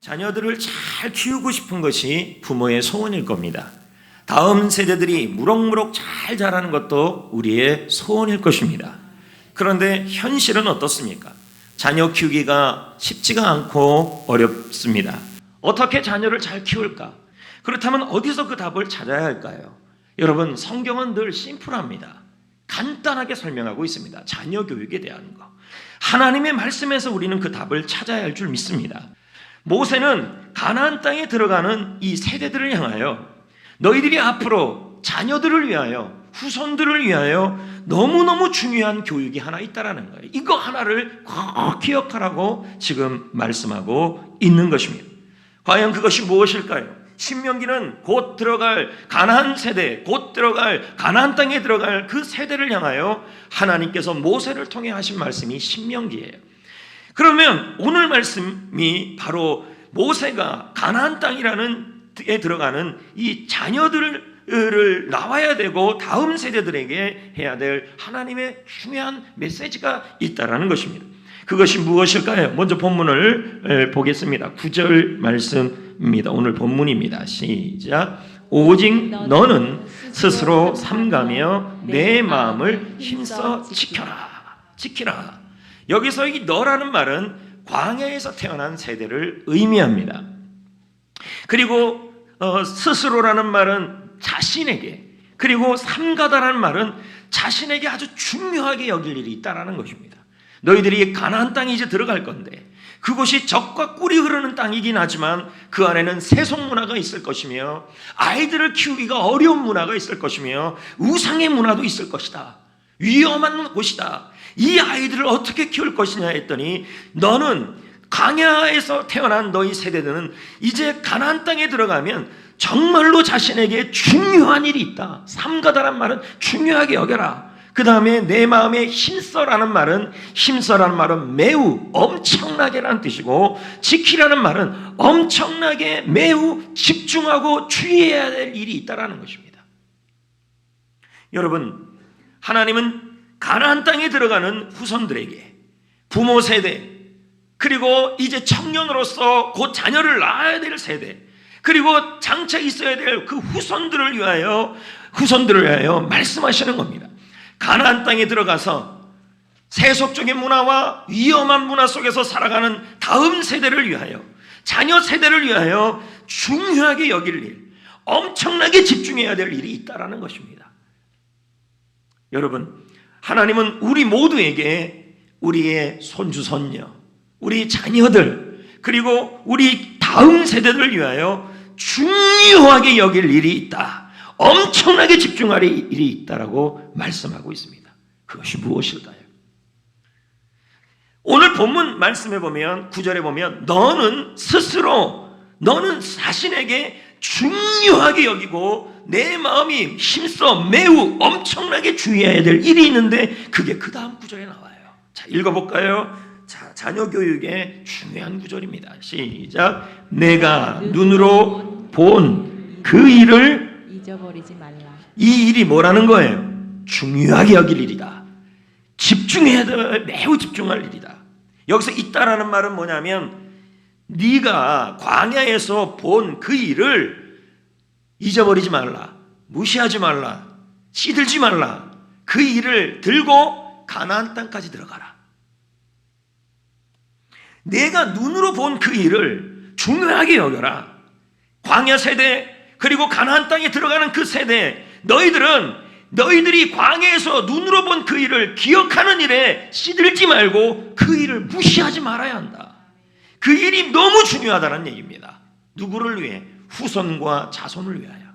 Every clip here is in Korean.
자녀들을 잘 키우고 싶은 것이 부모의 소원일 겁니다. 다음 세대들이 무럭무럭 잘 자라는 것도 우리의 소원일 것입니다. 그런데 현실은 어떻습니까? 자녀 키우기가 쉽지가 않고 어렵습니다. 어떻게 자녀를 잘 키울까? 그렇다면 어디서 그 답을 찾아야 할까요? 여러분, 성경은 늘 심플합니다. 간단하게 설명하고 있습니다. 자녀 교육에 대한 거. 하나님의 말씀에서 우리는 그 답을 찾아야 할 줄 믿습니다. 모세는 가나안 땅에 들어가는 이 세대들을 향하여 너희들이 앞으로 자녀들을 위하여 후손들을 위하여 너무너무 중요한 교육이 하나 있다라는 거예요. 이거 하나를 꼭 기억하라고 지금 말씀하고 있는 것입니다. 과연 그것이 무엇일까요? 신명기는 곧 들어갈 가나안 세대, 곧 들어갈 가나안 땅에 들어갈 그 세대를 향하여 하나님께서 모세를 통해 하신 말씀이 신명기예요. 그러면 오늘 말씀이 바로 모세가 가나안 땅이라는 에 들어가는 이 자녀들을 낳아야 되고 다음 세대들에게 해야 될 하나님의 중요한 메시지가 있다라는 것입니다. 그것이 무엇일까요? 먼저 본문을 보겠습니다. 9절 말씀입니다. 오늘 본문입니다. 시작. 오직 너는 스스로 삼가며 내 마음을 힘써 지키라. 여기서 이 너라는 말은 광야에서 태어난 세대를 의미합니다. 그리고 스스로라는 말은 자신에게, 그리고 삼가다라는 말은 자신에게 아주 중요하게 여길 일이 있다라는 것입니다. 너희들이 가나안 땅에 이제 들어갈 건데 그곳이 젖과 꿀이 흐르는 땅이긴 하지만 그 안에는 세속 문화가 있을 것이며 아이들을 키우기가 어려운 문화가 있을 것이며 우상의 문화도 있을 것이다. 위험한 곳이다. 이 아이들을 어떻게 키울 것이냐 했더니 너는 광야에서 태어난 너희 세대들은 이제 가나안 땅에 들어가면 정말로 자신에게 중요한 일이 있다. 삼가다란 말은 중요하게 여겨라. 그 다음에 내 마음에 힘써라는 말은 매우 엄청나게라는 뜻이고, 지키라는 말은 엄청나게 매우 집중하고 주의해야 될 일이 있다라는 것입니다. 여러분, 하나님은 가나안 땅에 들어가는 후손들에게 부모 세대, 그리고 이제 청년으로서 곧 자녀를 낳아야 될 세대, 그리고 장차 있어야 될 그 후손들을 위하여 말씀하시는 겁니다. 가나안 땅에 들어가서 세속적인 문화와 위험한 문화 속에서 살아가는 다음 세대를 위하여, 자녀 세대를 위하여 중요하게 여길 일, 엄청나게 집중해야 될 일이 있다라는 것입니다. 여러분, 하나님은 우리 모두에게 우리의 손주 손녀, 우리 자녀들, 그리고 우리 다음 세대들을 위하여 중요하게 여길 일이 있다. 엄청나게 집중할 일이 있다라고 말씀하고 있습니다. 그것이 무엇일까요? 오늘 본문 말씀에 보면 9절에 보면 너는 자신에게 중요하게 여기고 내 마음이 힘써 매우 엄청나게 주의해야 될 일이 있는데 그게 그 다음 구절에 나와요. 자, 읽어볼까요? 자, 자녀 교육의 중요한 구절입니다. 시작. 내가 눈으로 본 그 일을 잊어버리지 말라. 이 일이 뭐라는 거예요? 중요하게 여길 일이다. 집중해야 돼. 매우 집중할 일이다. 여기서 있다라는 말은 뭐냐면 네가 광야에서 본 그 일을 잊어버리지 말라. 무시하지 말라. 시들지 말라. 그 일을 들고 가나안 땅까지 들어가라. 내가 눈으로 본 그 일을 중요하게 여겨라. 광야 세대, 그리고 가나안 땅에 들어가는 그 세대, 너희들이 광야에서 눈으로 본 그 일을 기억하는 일에 시들지 말고 그 일을 무시하지 말아야 한다. 그 일이 너무 중요하다는 얘기입니다. 누구를 위해? 후손과 자손을 위하여.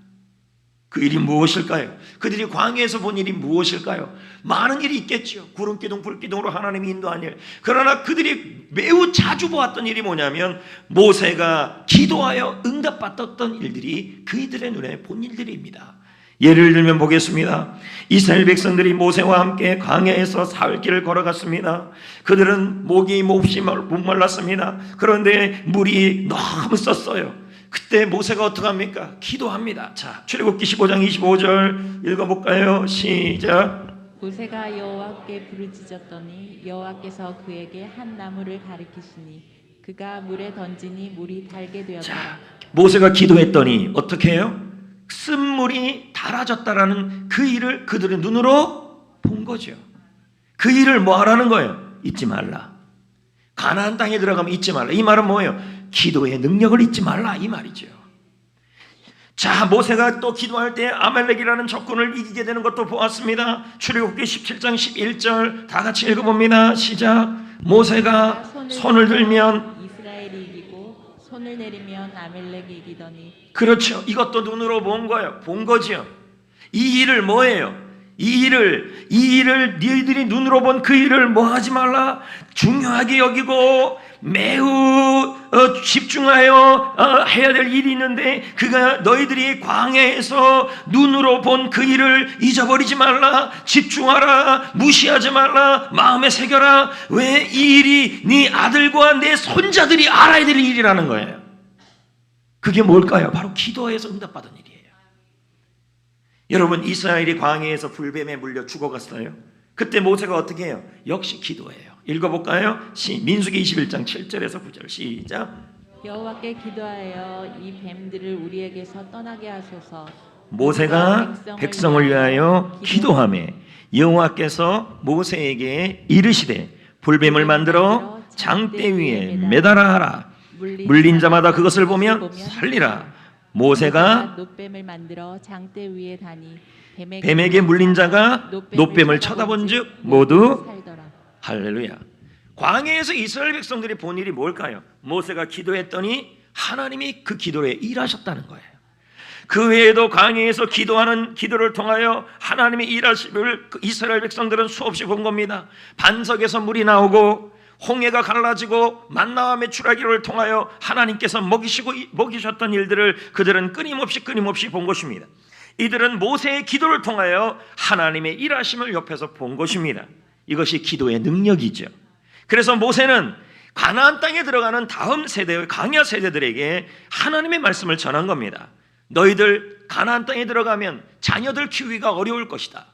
그 일이 무엇일까요? 그들이 광야에서 본 일이 무엇일까요? 많은 일이 있겠죠. 구름기둥, 불기둥으로 하나님이 인도한 일. 그러나 그들이 매우 자주 보았던 일이 뭐냐면 모세가 기도하여 응답받았던 일들이 그들의 눈에 본 일들입니다. 예를 들면 보겠습니다. 이스라엘 백성들이 모세와 함께 광야에서 사흘길을 걸어갔습니다. 그들은 목이 몹시 목말랐습니다. 그런데 물이 너무 썼어요. 그때 모세가 어떻게 합니까? 기도합니다. 자, 출애굽기 15장 25절 읽어볼까요? 시작. 모세가 여호와께 부르짖었더니 여호와께서 그에게 한 나무를 가리키시니 그가 물에 던지니 물이 달게 되었다. 자, 모세가 기도했더니 어떻게 해요? 쓴물이 달아졌다라는 그 일을 그들의 눈으로 본 거죠. 그 일을 뭐 하라는 거예요? 잊지 말라. 가나안 땅에 들어가면 잊지 말라. 이 말은 뭐예요? 기도의 능력을 잊지 말라 이 말이죠. 자, 모세가 또 기도할 때 아말렉이라는 적군을 이기게 되는 것도 보았습니다. 출애굽기 17장 11절 다 같이 읽어봅니다. 시작. 모세가 손을 들면 이스라엘이 이기고 손을 내리면 아말렉이 이기더니. 그렇죠. 이것도 눈으로 본 거예요. 본 거죠. 이 일을 뭐예요? 이 일을 너희들이 눈으로 본 그 일을 뭐 하지 말라? 중요하게 여기고 매우 집중하여 해야 될 일이 있는데 그가 너희들이 광야에서 눈으로 본 그 일을 잊어버리지 말라. 집중하라. 무시하지 말라. 마음에 새겨라. 왜 이 일이 네 아들과 내 손자들이 알아야 될 일이라는 거예요. 그게 뭘까요? 바로 기도에서 응답받은 일이에요. 여러분, 이스라엘이 광야에서 불뱀에 물려 죽어갔어요. 그때 모세가 어떻게 해요? 역시 기도해요. 읽어볼까요? 민수기 21장 7절에서 9절 시작. 여호와께 기도하여 이 뱀들을 우리에게서 떠나게 하소서. 모세가 백성을 위하여 기도하매 여호와께서 모세에게 이르시되 불뱀을 만들어 장대 위에 매달아 하라. 물린 자마다 그것을 보면 살리라. 모세가 놋뱀을 만들어 장대 위에 다니 뱀에게 물린 자가 놋뱀을 쳐다본즉 모두 살더라. 할렐루야. 광야에서 이스라엘 백성들이 본 일이 뭘까요? 모세가 기도했더니 하나님이 그 기도에 일하셨다는 거예요. 그 외에도 광야에서 기도하는 기도를 통하여 하나님의 일하심을 이스라엘 백성들은 수없이 본 겁니다. 반석에서 물이 나오고 홍해가 갈라지고 만나와 메추라기를 통하여 하나님께서 먹이셨던 일들을 그들은 끊임없이 본 것입니다. 이들은 모세의 기도를 통하여 하나님의 일하심을 옆에서 본 것입니다. 이것이 기도의 능력이죠. 그래서 모세는 가나안 땅에 들어가는 다음 세대의 광야 세대들에게 하나님의 말씀을 전한 겁니다. 너희들 가나안 땅에 들어가면 자녀들 키우기가 어려울 것이다.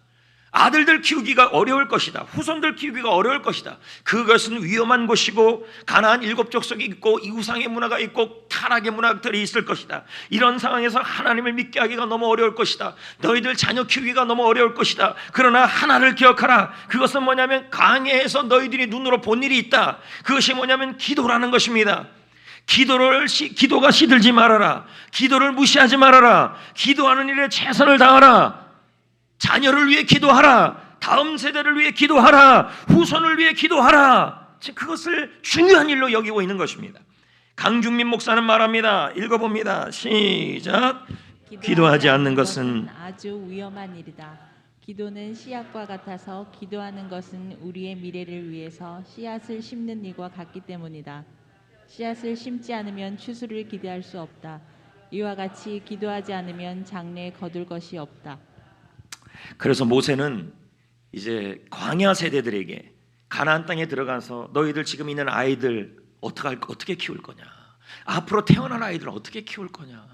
아들들 키우기가 어려울 것이다. 후손들 키우기가 어려울 것이다. 그것은 위험한 곳이고 가나안 7족속이 있고 이 우상의 문화가 있고 타락의 문화들이 있을 것이다. 이런 상황에서 하나님을 믿게 하기가 너무 어려울 것이다. 너희들 자녀 키우기가 너무 어려울 것이다. 그러나 하나를 기억하라. 그것은 뭐냐면 광야에서 너희들이 눈으로 본 일이 있다. 그것이 뭐냐면 기도라는 것입니다. 기도가 시들지 말아라. 기도를 무시하지 말아라. 기도하는 일에 최선을 다하라. 자녀를 위해 기도하라. 다음 세대를 위해 기도하라. 후손을 위해 기도하라. 그것을 중요한 일로 여기고 있는 것입니다. 강중민 목사는 말합니다. 읽어봅니다. 시작. 기도하지 않는 것은 아주 위험한 일이다. 기도는 씨앗과 같아서 기도하는 것은 우리의 미래를 위해서 씨앗을 심는 일과 같기 때문이다. 씨앗을 심지 않으면 추수를 기대할 수 없다. 이와 같이 기도하지 않으면 장래에 거둘 것이 없다. 그래서 모세는 이제 광야 세대들에게 가나안 땅에 들어가서 너희들 지금 있는 아이들 어떻게 키울 거냐, 앞으로 태어날 아이들 어떻게 키울 거냐,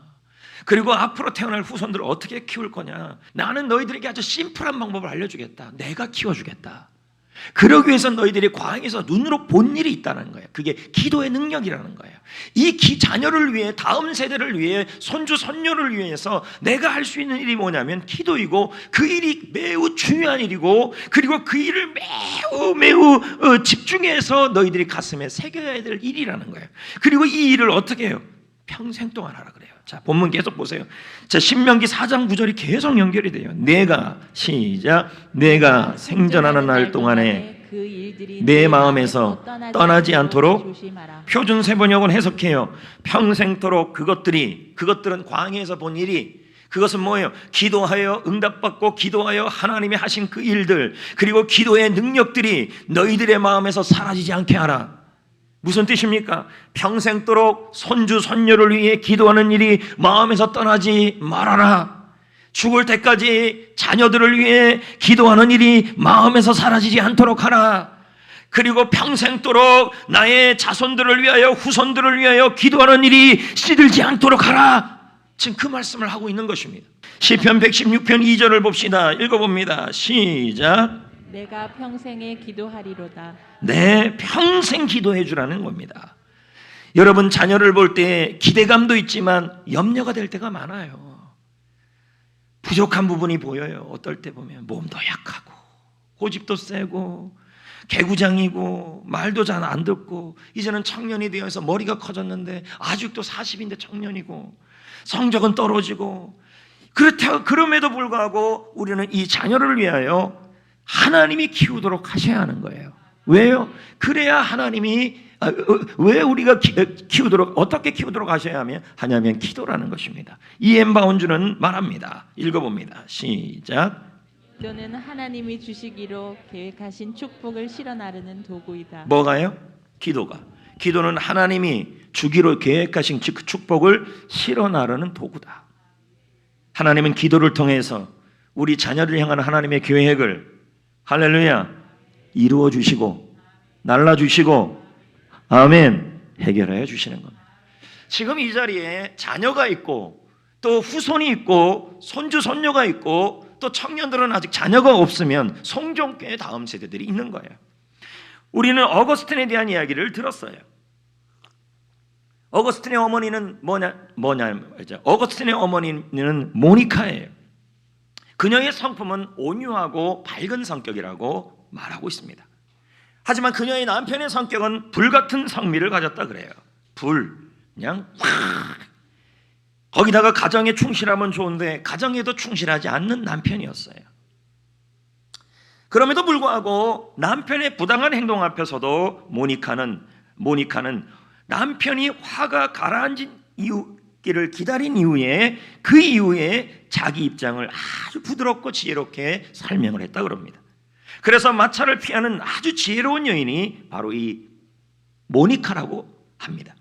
그리고 앞으로 태어날 후손들을 어떻게 키울 거냐, 나는 너희들에게 아주 심플한 방법을 알려주겠다. 내가 키워주겠다. 그러기 위해서 너희들이 광야에서 눈으로 본 일이 있다는 거예요. 그게 기도의 능력이라는 거예요. 이 자녀를 위해, 다음 세대를 위해, 손주 손녀를 위해서 내가 할 수 있는 일이 뭐냐면 기도이고, 그 일이 매우 중요한 일이고, 그리고 그 일을 매우 집중해서 너희들이 가슴에 새겨야 될 일이라는 거예요. 그리고 이 일을 어떻게 해요? 평생 동안 하라 그래요. 자, 본문 계속 보세요. 자, 신명기 4장 9절이 계속 연결이 돼요. 내가 생전하는 날 동안에 내 마음에서 떠나지 않도록, 표준 세번역은 해석해요. 평생토록 그것들은 광야에서 본 일이, 그것은 뭐예요? 기도하여 응답받고 기도하여 하나님이 하신 그 일들, 그리고 기도의 능력들이 너희들의 마음에서 사라지지 않게 하라. 무슨 뜻입니까? 평생도록 손주 손녀를 위해 기도하는 일이 마음에서 떠나지 말아라. 죽을 때까지 자녀들을 위해 기도하는 일이 마음에서 사라지지 않도록 하라. 그리고 평생도록 나의 자손들을 위하여, 후손들을 위하여 기도하는 일이 시들지 않도록 하라. 지금 그 말씀을 하고 있는 것입니다. 시편 116편 2절을 봅시다. 읽어봅니다. 시작. 내가 평생에 기도하리로다. 네, 평생 기도해 주라는 겁니다. 여러분 자녀를 볼 때 기대감도 있지만 염려가 될 때가 많아요. 부족한 부분이 보여요. 어떨 때 보면 몸도 약하고 고집도 세고 개구장이고 말도 잘 안 듣고 이제는 청년이 되어서 머리가 커졌는데 아직도 40인데 청년이고 성적은 떨어지고 그럼에도 불구하고 우리는 이 자녀를 위하여 하나님이 키우도록 하셔야 하는 거예요. 왜요? 그래야 하나님이 왜 우리가 키우도록 어떻게 키우도록 하셔야 하냐면 기도라는 것입니다. 이엠 바운주는 말합니다. 읽어봅니다. 시작. 기도는 하나님이 주시기로 계획하신 축복을 실어 나르는 도구이다. 뭐가요? 기도는 하나님이 주기로 계획하신 그 축복을 실어 나르는 도구다. 하나님은 기도를 통해서 우리 자녀를 향한 하나님의 계획을 할렐루야 이루어 주시고 날라 주시고 아멘 해결해 주시는 겁니다. 지금 이 자리에 자녀가 있고 또 후손이 있고 손주 손녀가 있고 또 청년들은 아직 자녀가 없으면 성종교의 다음 세대들이 있는 거예요. 우리는 어거스틴에 대한 이야기를 들었어요. 어거스틴의 어머니는 어거스틴의 어머니는 모니카예요. 그녀의 성품은 온유하고 밝은 성격이라고 말하고 있습니다. 하지만 그녀의 남편의 성격은 불같은 성미를 가졌다 그래요. 그냥 확. 거기다가 가정에 충실하면 좋은데 가정에도 충실하지 않는 남편이었어요. 그럼에도 불구하고 남편의 부당한 행동 앞에서도 모니카는 남편이 화가 가라앉은 이유를 기다린 이후에 그 이후에 자기 입장을 아주 부드럽고 지혜롭게 설명을 했다 그럽니다. 그래서 마차를 피하는 아주 지혜로운 여인이 바로 이 모니카라고 합니다.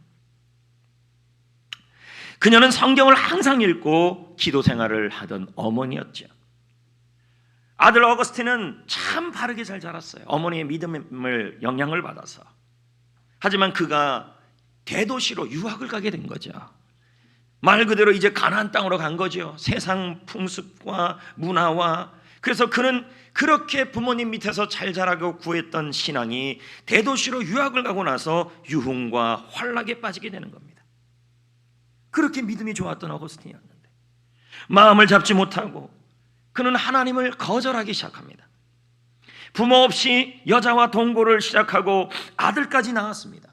그녀는 성경을 항상 읽고 기도 생활을 하던 어머니였죠. 아들 어거스틴은 참 바르게 잘 자랐어요. 어머니의 믿음을 영향을 받아서. 하지만 그가 대도시로 유학을 가게 된 거죠. 말 그대로 이제 가나안 땅으로 간 거죠. 세상 풍습과 문화와. 그래서 그는 그렇게 부모님 밑에서 잘 자라고 구했던 신앙이 대도시로 유학을 가고 나서 유흥과 환락에 빠지게 되는 겁니다. 그렇게 믿음이 좋았던 어거스틴이었는데 마음을 잡지 못하고 그는 하나님을 거절하기 시작합니다. 부모 없이 여자와 동거를 시작하고 아들까지 낳았습니다.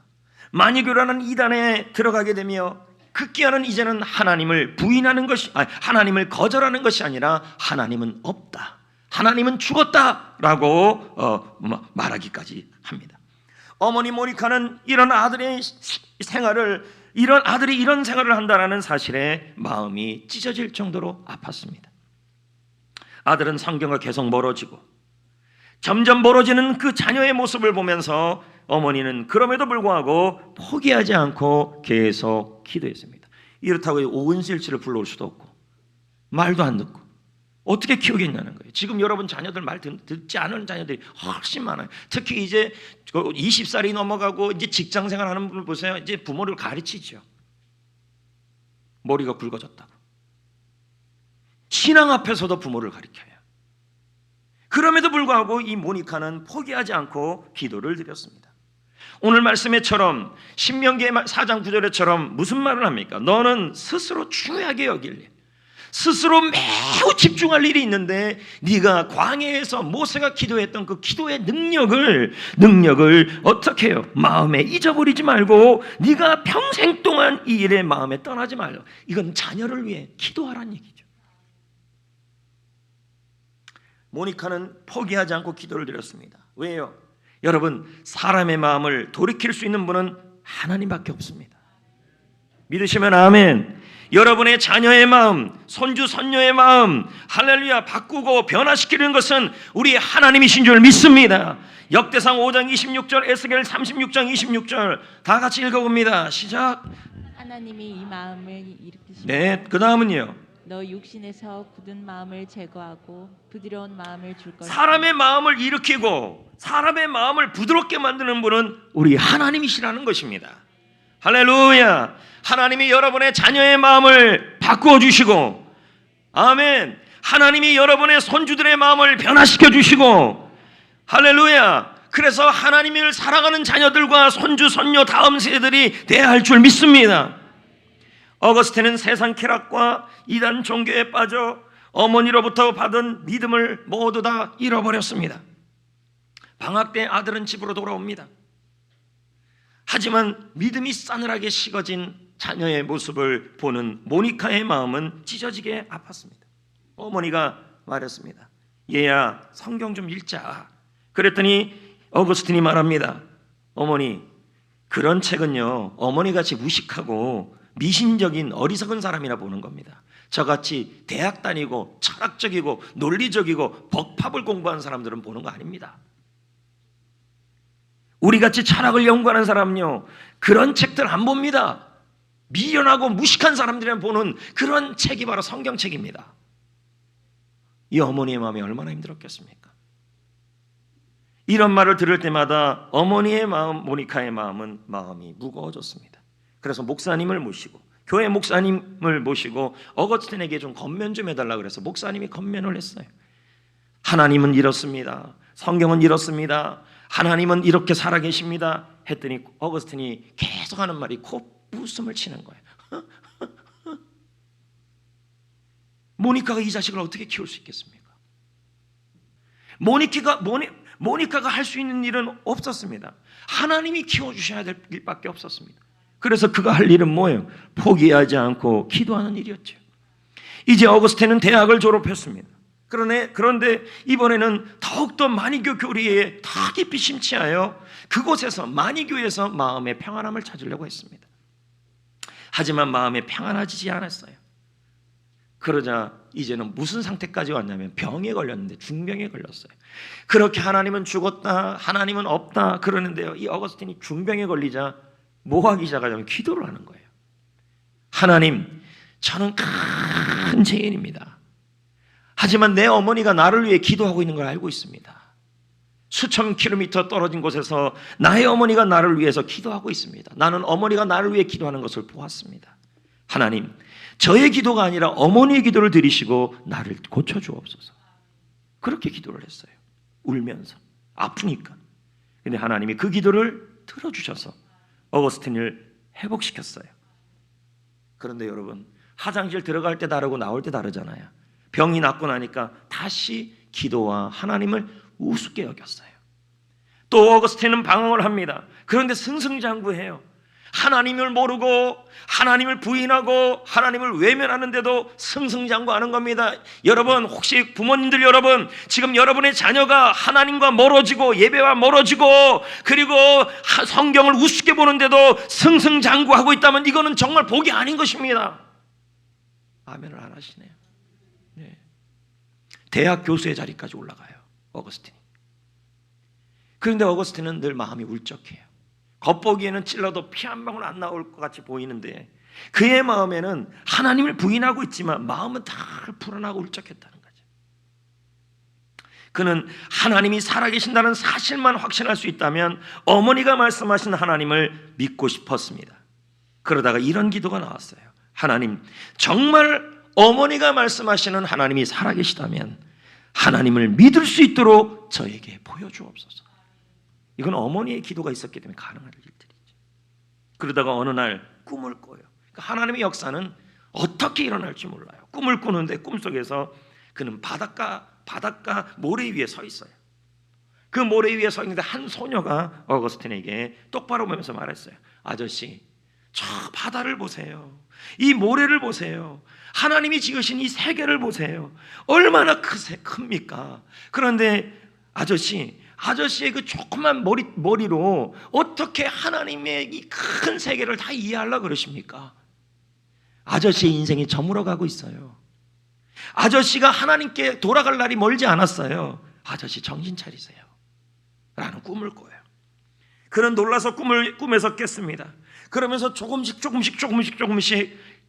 마니교라는 이단에 들어가게 되며 급기야는 이제는 하나님을 부인하는 것이 하나님을 거절하는 것이 아니라 하나님은 없다, 하나님은 죽었다라고 말하기까지 합니다. 어머니 모니카는 이런 아들이 이런 생활을 한다는 사실에 마음이 찢어질 정도로 아팠습니다. 아들은 성경과 계속 멀어지고 점점 멀어지는 그 자녀의 모습을 보면서 어머니는 그럼에도 불구하고 포기하지 않고 계속 기도했습니다. 이렇다고 오은실치를 불러올 수도 없고 말도 안 듣고 어떻게 키우겠냐는 거예요. 지금 여러분 자녀들 말 듣지 않은 자녀들이 훨씬 많아요. 특히 이제 20살이 넘어가고 이제 직장 생활하는 분을 보세요. 이제 부모를 가르치죠. 머리가 굵어졌다고. 신앙 앞에서도 부모를 가르쳐요. 그럼에도 불구하고 이 모니카는 포기하지 않고 기도를 드렸습니다. 오늘 말씀에처럼 신명기 4장 9절에처럼 무슨 말을 합니까? 너는 스스로 중요하게 여길 일, 스스로 매우 집중할 일이 있는데 네가 광야에서 모세가 기도했던 그 기도의 능력을 어떻게 해요? 마음에 잊어버리지 말고 네가 평생 동안 이 일에 마음에 떠나지 말고. 이건 자녀를 위해 기도하라는 얘기죠. 모니카는 포기하지 않고 기도를 드렸습니다. 왜요? 여러분, 사람의 마음을 돌이킬 수 있는 분은 하나님밖에 없습니다. 믿으시면 아멘. 여러분의 자녀의 마음, 손주 손녀의 마음, 할렐루야, 바꾸고 변화시키는 것은 우리 하나님이신 줄 믿습니다. 역대상 5장 26절, 에스겔 36장 26절 다 같이 읽어봅니다. 시작. 하나님이 이 마음을 일으키시고 네, 그 다음은요. 너 육신에서 굳은 마음을 제거하고 부드러운 마음을 줄 것이다. 사람의 마음을 일으키고 사람의 마음을 부드럽게 만드는 분은 우리 하나님이시라는 것입니다. 할렐루야. 하나님이 여러분의 자녀의 마음을 바꾸어 주시고, 아멘. 하나님이 여러분의 손주들의 마음을 변화시켜 주시고, 할렐루야. 그래서 하나님을 사랑하는 자녀들과 손주, 손녀, 다음 세대들이 돼야 할 줄 믿습니다. 어거스틴은 세상 쾌락과 이단 종교에 빠져 어머니로부터 받은 믿음을 모두 다 잃어버렸습니다. 방학 때 아들은 집으로 돌아옵니다. 하지만 믿음이 싸늘하게 식어진 자녀의 모습을 보는 모니카의 마음은 찢어지게 아팠습니다. 어머니가 말했습니다. 얘야, 성경 좀 읽자. 그랬더니 어거스틴이 말합니다. 어머니, 그런 책은요, 어머니같이 무식하고 미신적인 어리석은 사람이라 보는 겁니다. 저같이 대학 다니고 철학적이고 논리적이고 법학을 공부한 사람들은 보는 거 아닙니다. 우리같이 철학을 연구하는 사람은요, 그런 책들 안 봅니다. 미련하고 무식한 사람들이 보는 그런 책이 바로 성경책입니다. 이 어머니의 마음이 얼마나 힘들었겠습니까? 이런 말을 들을 때마다 어머니의 마음, 모니카의 마음이 무거워졌습니다. 그래서 목사님을 모시고, 교회 목사님을 모시고 어거스틴에게 좀 건면 좀 해달라 그래서 목사님이 건면을 했어요. 하나님은 이렇습니다. 성경은 이렇습니다. 하나님은 이렇게 살아계십니다. 했더니 어거스틴이 계속 하는 말이 웃음을 치는 거예요. 모니카가 이 자식을 어떻게 키울 수 있겠습니까? 모니카가 할 수 있는 일은 없었습니다. 하나님이 키워주셔야 될 일밖에 없었습니다. 그래서 그가 할 일은 뭐예요? 포기하지 않고 기도하는 일이었죠. 이제 어거스틴은 대학을 졸업했습니다. 그런데 이번에는 더욱더 마니교 교리에 더 깊이 심취하여 그곳에서 마니교에서 마음의 평안함을 찾으려고 했습니다. 하지만 마음에 평안하지 않았어요. 그러자 이제는 무슨 상태까지 왔냐면 병에 걸렸는데 중병에 걸렸어요. 그렇게 하나님은 죽었다, 하나님은 없다 그러는데요, 이 어거스틴이 중병에 걸리자 뭐 하기 시작하냐면 기도를 하는 거예요. 하나님, 저는 큰 죄인입니다. 하지만 내 어머니가 나를 위해 기도하고 있는 걸 알고 있습니다. 수천 킬로미터 떨어진 곳에서 나의 어머니가 나를 위해서 기도하고 있습니다. 나는 어머니가 나를 위해 기도하는 것을 보았습니다. 하나님, 저의 기도가 아니라 어머니의 기도를 들으시고 나를 고쳐주옵소서. 그렇게 기도를 했어요. 울면서, 아프니까. 근데 하나님이 그 기도를 들어주셔서 어거스틴을 회복시켰어요. 그런데 여러분, 화장실 들어갈 때 다르고 나올 때 다르잖아요. 병이 낫고 나니까 다시 기도와 하나님을 우습게 여겼어요. 또 어거스틴은 방황을 합니다. 그런데 승승장구해요. 하나님을 모르고 하나님을 부인하고 하나님을 외면하는데도 승승장구하는 겁니다. 여러분, 혹시 부모님들 여러분, 지금 여러분의 자녀가 하나님과 멀어지고 예배와 멀어지고 그리고 성경을 우습게 보는데도 승승장구하고 있다면 이거는 정말 복이 아닌 것입니다. 아멘을 안 하시네요. 네. 대학 교수의 자리까지 올라가요, 어거스틴이. 그런데 어거스틴은 늘 마음이 울적해요. 겉보기에는 찔러도 피 한 방울 안 나올 것 같이 보이는데 그의 마음에는 하나님을 부인하고 있지만 마음은 다 불안하고 울적했다는 거죠. 그는 하나님이 살아계신다는 사실만 확신할 수 있다면 어머니가 말씀하신 하나님을 믿고 싶었습니다. 그러다가 이런 기도가 나왔어요. 하나님, 정말 어머니가 말씀하시는 하나님이 살아계시다면 하나님을 믿을 수 있도록 저에게 보여주옵소서. 이건 어머니의 기도가 있었기 때문에 가능한 일들이죠. 그러다가 어느 날 꿈을 꿔요. 그러니까 하나님의 역사는 어떻게 일어날지 몰라요. 꿈을 꾸는데 꿈속에서 그는 바닷가 모래 위에 서 있어요. 그 모래 위에 서 있는데 한 소녀가 어거스틴에게 똑바로 보면서 말했어요. 아저씨, 저 바다를 보세요. 이 모래를 보세요. 하나님이 지으신 이 세계를 보세요. 얼마나 큽니까? 그런데 아저씨의 그 조그만 머리로 어떻게 하나님의 이 큰 세계를 다 이해하려고 그러십니까? 아저씨의 인생이 저물어가고 있어요. 아저씨가 하나님께 돌아갈 날이 멀지 않았어요. 아저씨 정신 차리세요 라는 꿈을 꿔요. 그는 놀라서 꿈에서 깼습니다. 그러면서 조금씩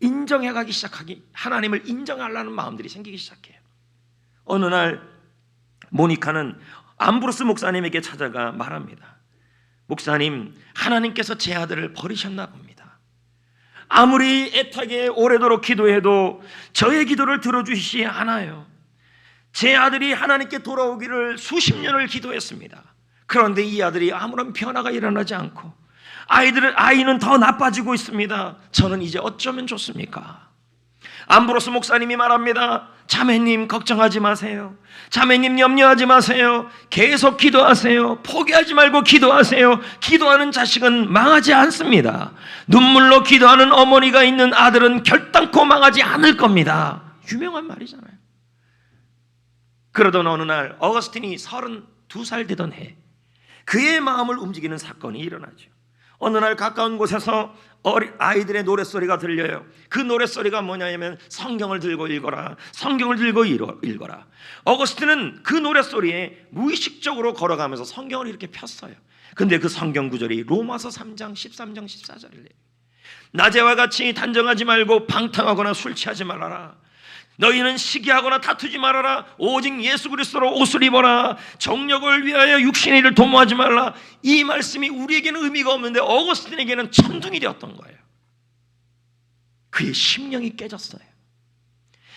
인정해가기 시작하기, 하나님을 인정하려는 마음들이 생기기 시작해요. 어느 날 모니카는 암브로스 목사님에게 찾아가 말합니다. 목사님, 하나님께서 제 아들을 버리셨나 봅니다. 아무리 애타게 오래도록 기도해도 저의 기도를 들어주시지 않아요. 제 아들이 하나님께 돌아오기를 수십 년을 기도했습니다. 그런데 이 아들이 아무런 변화가 일어나지 않고 아이는 더 나빠지고 있습니다. 저는 이제 어쩌면 좋습니까? 암브로스 목사님이 말합니다. 자매님 걱정하지 마세요. 자매님 염려하지 마세요. 계속 기도하세요. 포기하지 말고 기도하세요. 기도하는 자식은 망하지 않습니다. 눈물로 기도하는 어머니가 있는 아들은 결단코 망하지 않을 겁니다. 유명한 말이잖아요. 그러던 어느 날 어거스틴이 32살 되던 해, 그의 마음을 움직이는 사건이 일어나죠. 어느 날 가까운 곳에서 아이들의 노랫소리가 들려요. 그 노랫소리가 뭐냐면 성경을 들고 읽어라, 성경을 들고 읽어라. 어거스틴은 그 노랫소리에 무의식적으로 걸어가면서 성경을 이렇게 폈어요. 근데 그 성경 구절이 로마서 3장 13장 14절이래요. 낮에와 같이 단정하지 말고 방탕하거나 술 취하지 말아라. 너희는 시기하거나 다투지 말아라. 오직 예수 그리스도로 옷을 입어라. 정욕을 위하여 육신의 일을 도모하지 말라. 이 말씀이 우리에게는 의미가 없는데 어거스틴에게는 천둥이 되었던 거예요. 그의 심령이 깨졌어요.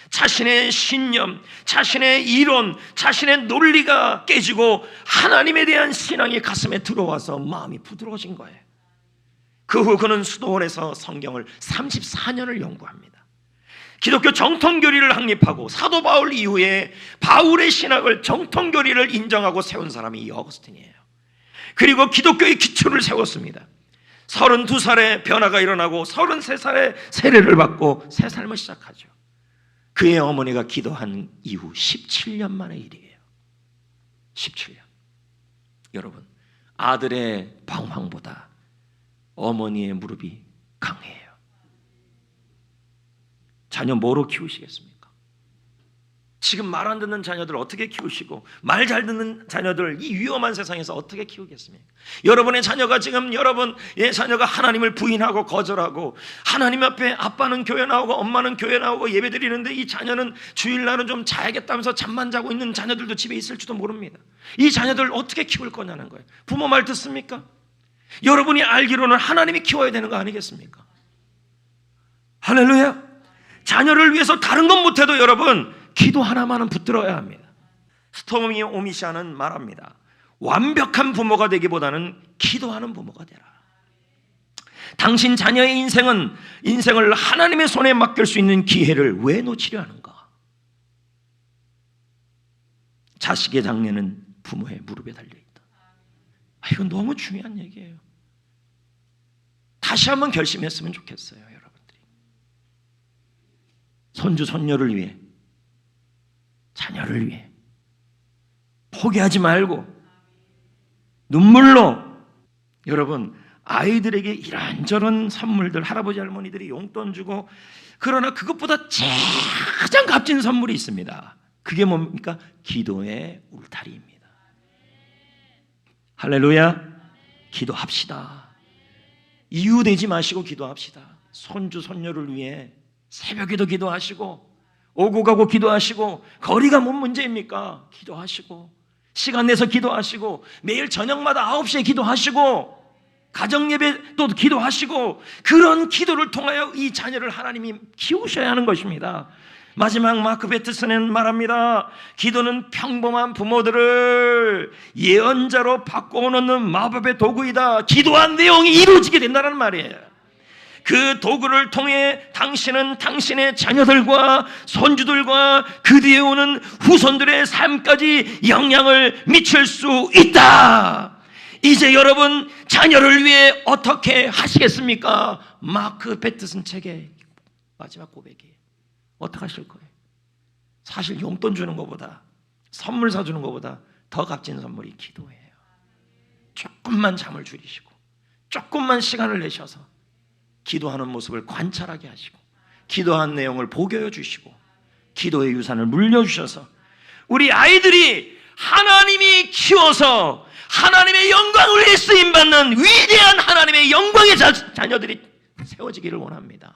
자신의 신념, 자신의 이론, 자신의 논리가 깨지고 하나님에 대한 신앙이 가슴에 들어와서 마음이 부드러워진 거예요. 그 후 그는 수도원에서 성경을 34년을 연구합니다. 기독교 정통교리를 확립하고 사도 바울 이후에 바울의 신학을 정통교리를 인정하고 세운 사람이 이 어거스틴이에요. 그리고 기독교의 기초를 세웠습니다. 32살에 변화가 일어나고 33살에 세례를 받고 새 삶을 시작하죠. 그의 어머니가 기도한 이후 17년 만의 일이에요. 17년. 여러분, 아들의 방황보다 어머니의 무릎이 강해요. 자녀 뭐로 키우시겠습니까? 지금 말 안 듣는 자녀들 어떻게 키우시고 말 잘 듣는 자녀들 이 위험한 세상에서 어떻게 키우겠습니까? 여러분의 자녀가 지금 여러분의 자녀가 하나님을 부인하고 거절하고 하나님 앞에 아빠는 교회 나오고 엄마는 교회 나오고 예배 드리는데 이 자녀는 주일날은 좀 자야겠다면서 잠만 자고 있는 자녀들도 집에 있을지도 모릅니다. 이 자녀들 어떻게 키울 거냐는 거예요. 부모 말 듣습니까? 여러분이 알기로는 하나님이 키워야 되는 거 아니겠습니까? 할렐루야. 자녀를 위해서 다른 건 못해도 여러분 기도 하나만은 붙들어야 합니다. 스토미 오미샤는 말합니다. 완벽한 부모가 되기보다는 기도하는 부모가 되라. 당신 자녀의 인생을 하나님의 손에 맡길 수 있는 기회를 왜 놓치려 하는가? 자식의 장래는 부모의 무릎에 달려있다. 이건 너무 중요한 얘기예요. 다시 한번 결심했으면 좋겠어요. 여러분들이 손주 손녀를 위해, 자녀를 위해 포기하지 말고 눈물로, 여러분 아이들에게 이런저런 선물들, 할아버지 할머니들이 용돈 주고, 그러나 그것보다 가장 값진 선물이 있습니다. 그게 뭡니까? 기도의 울타리입니다. 할렐루야. 기도합시다. 이유되지 마시고 기도합시다. 손주 손녀를 위해 새벽에도 기도하시고, 오고 가고 기도하시고, 거리가 뭔 문제입니까? 기도하시고, 시간 내서 기도하시고, 매일 저녁마다 9시에 기도하시고, 가정예배 또 기도하시고, 그런 기도를 통하여 이 자녀를 하나님이 키우셔야 하는 것입니다. 마지막 마크 베트슨은 말합니다. 기도는 평범한 부모들을 예언자로 바꿔놓는 마법의 도구이다. 기도한 내용이 이루어지게 된다는 말이에요. 그 도구를 통해 당신은 당신의 자녀들과 손주들과 그 뒤에 오는 후손들의 삶까지 영향을 미칠 수 있다. 이제 여러분 자녀를 위해 어떻게 하시겠습니까? 마크 베트슨 책의 마지막 고백이에요. 어떻게 하실 거예요? 사실 용돈 주는 것보다, 선물 사주는 것보다 더 값진 선물이 기도예요. 조금만 잠을 줄이시고, 조금만 시간을 내셔서 기도하는 모습을 관찰하게 하시고, 기도한 내용을 보겨여 주시고, 기도의 유산을 물려주셔서 우리 아이들이 하나님이 키워서 하나님의 영광을 위해 쓰임받는 위대한 하나님의 영광의 자녀들이 세워지기를 원합니다.